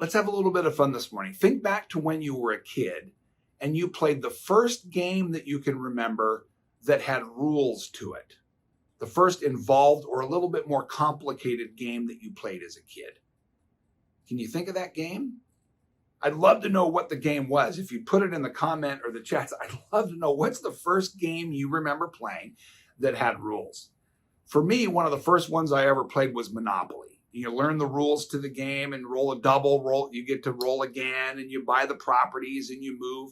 Let's have a little bit of fun this morning. Think back to when you were a kid and you played the first game that you can remember that had rules to it. The first involved or a little bit more complicated game that you played as a kid. Can you think of that game? I'd love to know what the game was. If you put it in the comment or the chats, I'd love to know what's the first game you remember playing that had rules. For me, one of the first ones I ever played was Monopoly. You learn the rules to the game and roll a double, you get to roll again and you buy the properties and you move.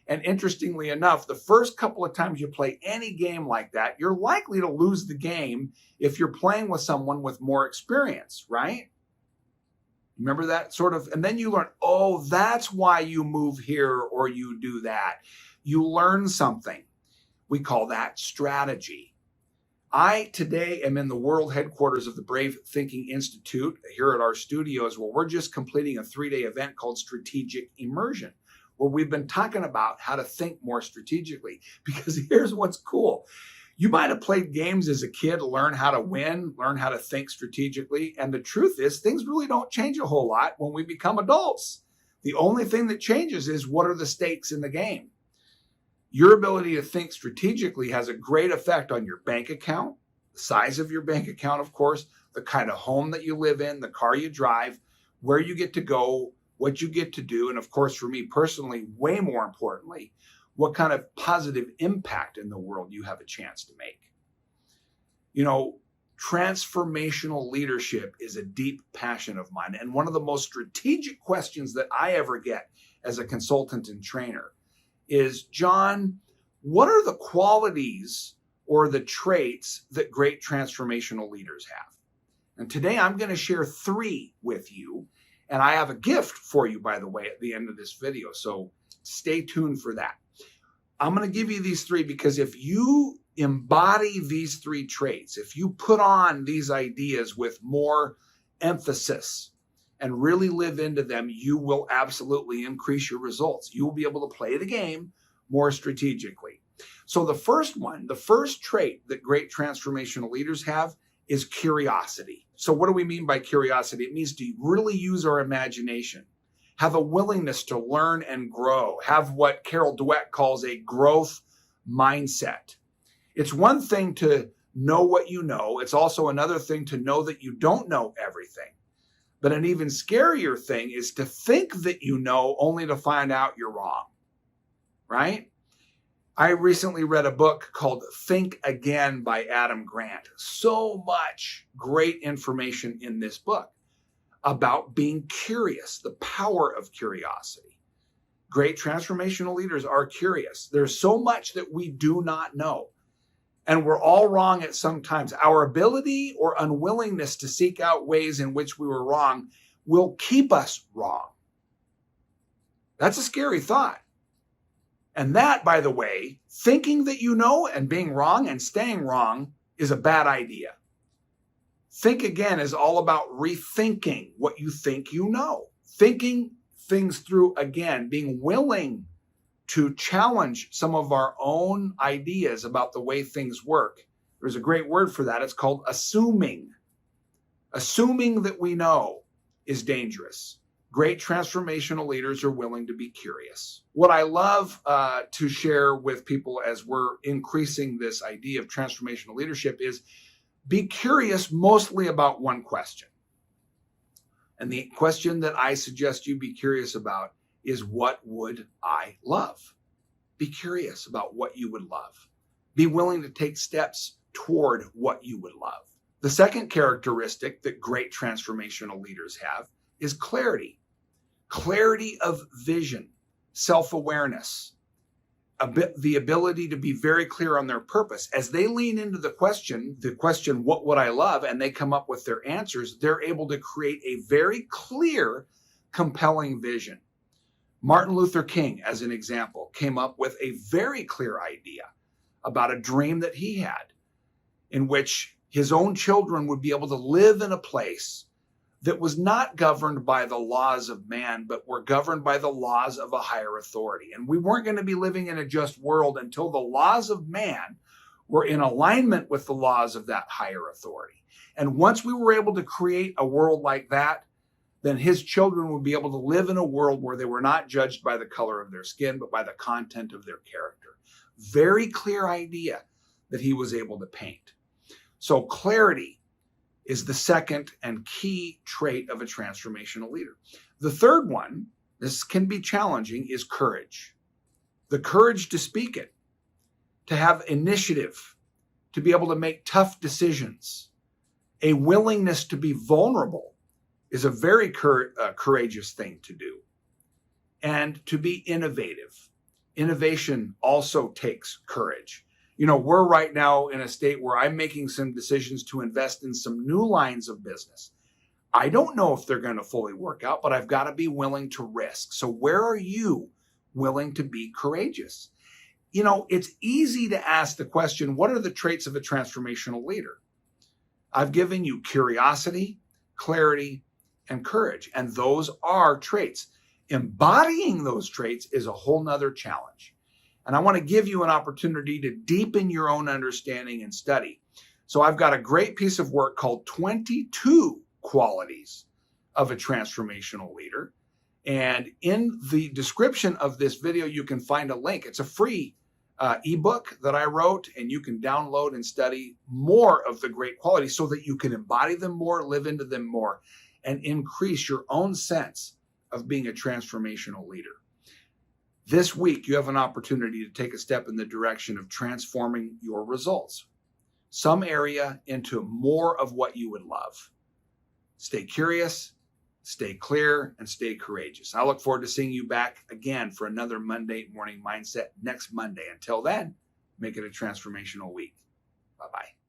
And interestingly enough, the first couple of times you play any game like that, you're likely to lose the game if you're playing with someone with more experience, right? Remember that sort of, and then you learn, oh, that's why you move here or you do that. You learn something. We call that strategy. I today am in the world headquarters of the Brave Thinking Institute here at our studios, where we're just completing a 3-day event called Strategic Immersion, where we've been talking about how to think more strategically. Because here's what's cool. You might have played games as a kid to learn how to win, learn how to think strategically. And the truth is, things really don't change a whole lot when we become adults. The only thing that changes is what are the stakes in the game. Your ability to think strategically has a great effect on your bank account, the size of your bank account, of course, the kind of home that you live in, the car you drive, where you get to go, what you get to do, and of course, for me personally, way more importantly, what kind of positive impact in the world you have a chance to make. You know, transformational leadership is a deep passion of mine. And one of the most strategic questions that I ever get as a consultant and trainer is, John, what are the qualities or the traits that great transformational leaders have? And today I'm going to share 3 with you. And I have a gift for you, by the way, at the end of this video. So stay tuned for that. I'm going to give you these 3 because if you embody these 3 traits, if you put on these ideas with more emphasis and really live into them, you will absolutely increase your results. You will be able to play the game more strategically. So the first one, the first trait that great transformational leaders have is curiosity. So what do we mean by curiosity? It means to really use our imagination, have a willingness to learn and grow, have what Carol Dweck calls a growth mindset. It's one thing to know what you know. It's also another thing to know that you don't know everything. But an even scarier thing is to think that you know only to find out you're wrong, right? I recently read a book called Think Again by Adam Grant. So much great information in this book about being curious, the power of curiosity. Great transformational leaders are curious. There's so much that we do not know. And we're all wrong at some times. Our ability or unwillingness to seek out ways in which we were wrong will keep us wrong. That's a scary thought. And that, by the way, thinking that you know and being wrong and staying wrong is a bad idea. Think Again is all about rethinking what you think you know. Thinking things through again, being willing to challenge some of our own ideas about the way things work. There's a great word for that. It's called assuming. Assuming that we know is dangerous. Great transformational leaders are willing to be curious. What I love to share with people as we're increasing this idea of transformational leadership is be curious mostly about one question. And the question that I suggest you be curious about is, what would I love? Be curious about what you would love. Be willing to take steps toward what you would love. The second characteristic that great transformational leaders have is clarity. Clarity of vision, self-awareness, the ability to be very clear on their purpose. As they lean into the question, what would I love? And they come up with their answers, they're able to create a very clear, compelling vision. Martin Luther King, as an example, came up with a very clear idea about a dream that he had in which his own children would be able to live in a place that was not governed by the laws of man, but were governed by the laws of a higher authority. And we weren't going to be living in a just world until the laws of man were in alignment with the laws of that higher authority. And once we were able to create a world like that, then his children would be able to live in a world where they were not judged by the color of their skin, but by the content of their character. Very clear idea that he was able to paint. So clarity is the second and key trait of a transformational leader. The third one, this can be challenging, is courage. The courage to speak it, to have initiative, to be able to make tough decisions. A willingness to be vulnerable is a very courageous thing to do. And to be innovative. Innovation also takes courage. You know, we're right now in a state where I'm making some decisions to invest in some new lines of business. I don't know if they're going to fully work out, but I've got to be willing to risk. So where are you willing to be courageous? You know, it's easy to ask the question, what are the traits of a transformational leader? I've given you curiosity, clarity, and courage, and those are traits. Embodying those traits is a whole nother challenge. And I want to give you an opportunity to deepen your own understanding and study. So I've got a great piece of work called 22 Qualities of a Transformational Leader. And in the description of this video, you can find a link. It's a free ebook that I wrote, and you can download and study more of the great qualities so that you can embody them more, live into them more, and increase your own sense of being a transformational leader. This week, you have an opportunity to take a step in the direction of transforming your results, some area into more of what you would love. Stay curious, stay clear, and stay courageous. I look forward to seeing you back again for another Monday Morning Mindset next Monday. Until then, make it a transformational week. Bye-bye.